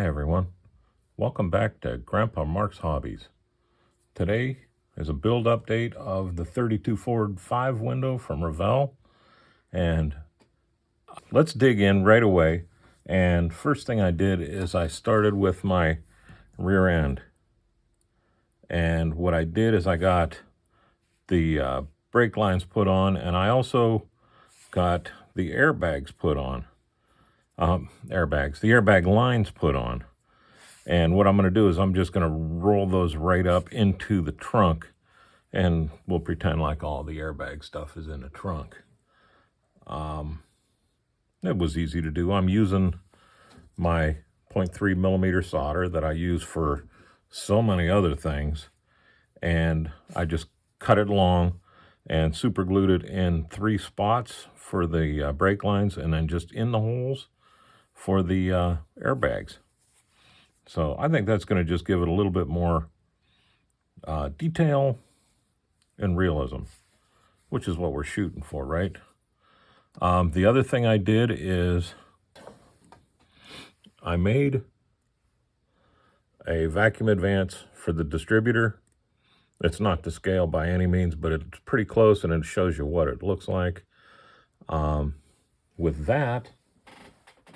Hi everyone, welcome back to Grandpa Mark's Hobbies. Today is a build update of the 32 Ford 5 window from Revell, and let's dig in right away. And first thing I did is I started with my rear end, and what I did is I got the brake lines put on, and I also got the airbags put on. The airbag lines put on. And what I'm going to do is I'm just going to roll those right up into the trunk, and we'll pretend like all the airbag stuff is in the trunk. It was easy to do. I'm using my 0.3 millimeter solder that I use for so many other things, and I just cut it long and super glued it in 3 spots for the brake lines, and then just in the holes for the airbags. So I think that's going to just give it a little bit more detail and realism, which is what we're shooting for, right? The other thing I did is I made a vacuum advance for the distributor. It's not to scale by any means, but it's pretty close, and it shows you what it looks like. With that,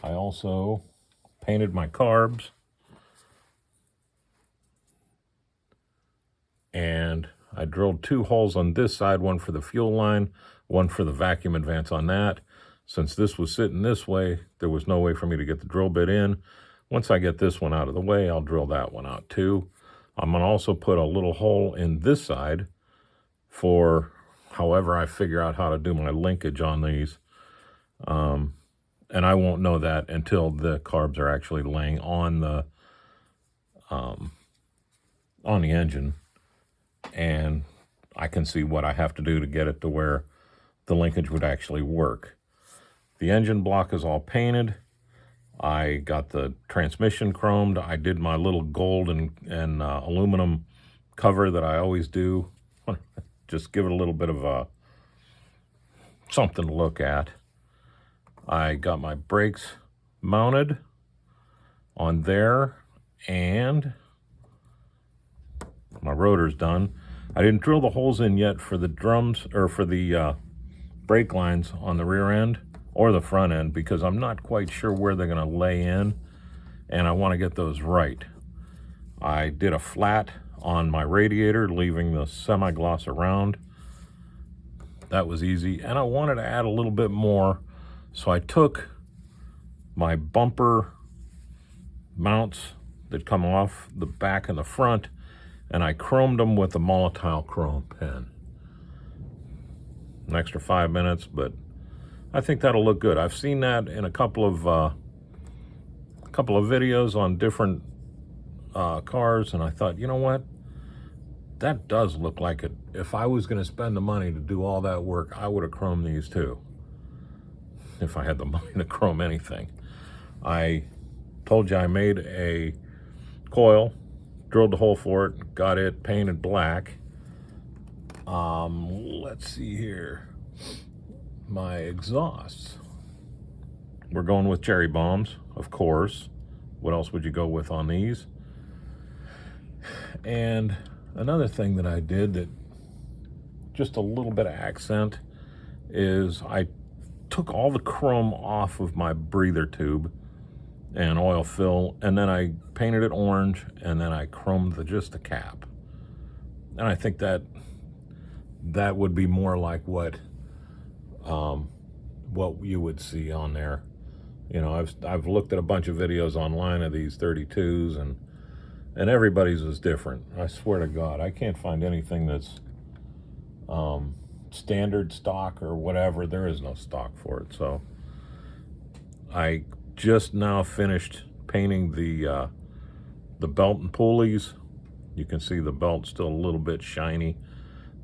I also painted my carbs, and I drilled 2 holes on this side, one for the fuel line, one for the vacuum advance on that. Since this was sitting this way, there was no way for me to get the drill bit in. Once I get this one out of the way, I'll drill that one out too. I'm going to also put a little hole in this side for however I figure out how to do my linkage on these. And I won't know that until the carbs are actually laying on the engine, and I can see what I have to do to get it to where the linkage would actually work. The engine block is all painted. I got the transmission chromed. I did my little gold and aluminum cover that I always do. Just give it a little bit of something to look at. I got my brakes mounted on there, and my rotor's done. I didn't drill the holes in yet for the drums, or for the brake lines on the rear end or the front end, because I'm not quite sure where they're going to lay in, and I want to get those right. I did a flat on my radiator, leaving the semi-gloss around. That was easy, and I wanted to add a little bit more, so I took my bumper mounts that come off the back and the front, and I chromed them with a Molotov chrome pen. An extra 5 minutes, but I think that'll look good. I've seen that in a couple of videos on different cars, and I thought, you know what? That does look like it. If I was going to spend the money to do all that work, I would have chromed these too. If I had the money to chrome anything. I told you I made a coil, drilled a hole for it, got it painted black. Let's see here. My exhausts. We're going with cherry bombs, of course. What else would you go with on these? And another thing that I did that just a little bit of accent is I took all the chrome off of my breather tube and oil fill, and then I painted it orange, and then I chromed just the cap. And I think that would be more like what you would see on there. You know, I've looked at a bunch of videos online of these 32s, and everybody's is different. I swear to God, I can't find anything that's standard stock or whatever. There is no stock for it. So I just now finished painting the belt and pulleys. You can see the belt's still a little bit shiny.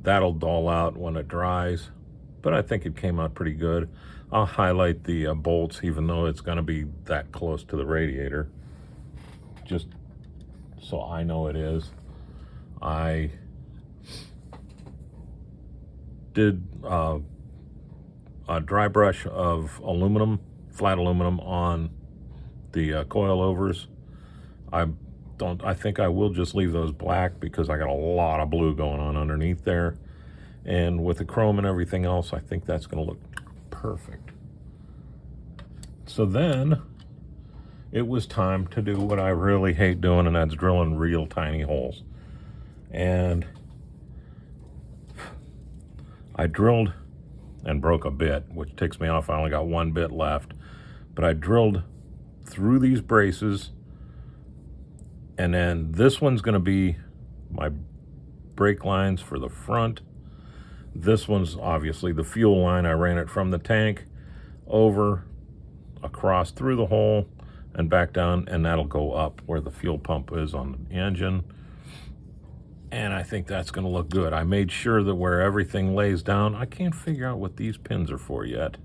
That'll dull out when it dries, but I think it came out pretty good. I'll highlight the bolts, even though it's going to be that close to the radiator, just so I know it is. I did a dry brush of aluminum, flat aluminum, on the coilovers. I think I will just leave those black because I got a lot of blue going on underneath there. And with the chrome and everything else, I think that's going to look perfect. So then it was time to do what I really hate doing, and that's drilling real tiny holes. And I drilled and broke a bit, which ticks me off. I only got one bit left. But I drilled through these braces, and then this one's going to be my brake lines for the front. This one's obviously the fuel line. I ran it from the tank over, across through the hole, and back down, and that'll go up where the fuel pump is on the engine. And I think that's going to look good. I made sure that where everything lays down, I can't figure out what these pins are for yet,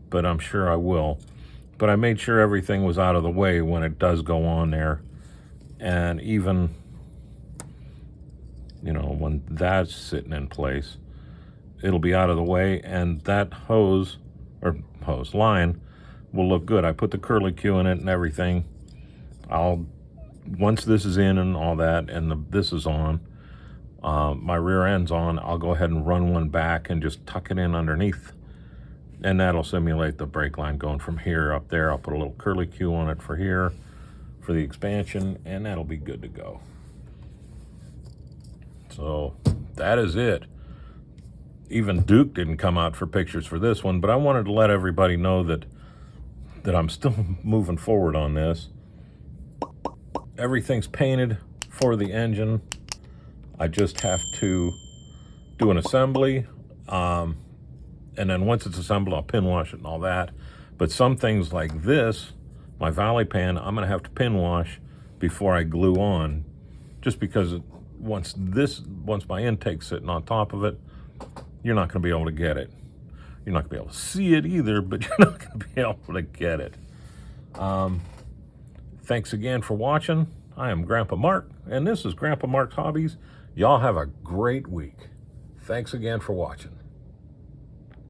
but I'm sure I will. But I made sure everything was out of the way when it does go on there. And even, you know, when that's sitting in place, it'll be out of the way, and that line will look good. I put the curly Q in it and everything. Once this is in and all that, and this is on, my rear end's on, I'll go ahead and run one back and just tuck it in underneath. And that'll simulate the brake line going from here up there. I'll put a little curly Q on it for here, for the expansion, and that'll be good to go. So that is it. Even Duke didn't come out for pictures for this one, but I wanted to let everybody know that I'm still moving forward on this. Everything's painted for the engine. I just have to do an assembly, and then once it's assembled, I'll pin wash it and all that. But some things like this, my valley pan, I'm going to have to pin wash before I glue on, just because once my intake's sitting on top of it, you're not going to be able to get it. You're not going to be able to see it either, but you're not going to be able to get it. Thanks again for watching. I am Grandpa Mark, and this is Grandpa Mark's Hobbies. Y'all have a great week. Thanks again for watching.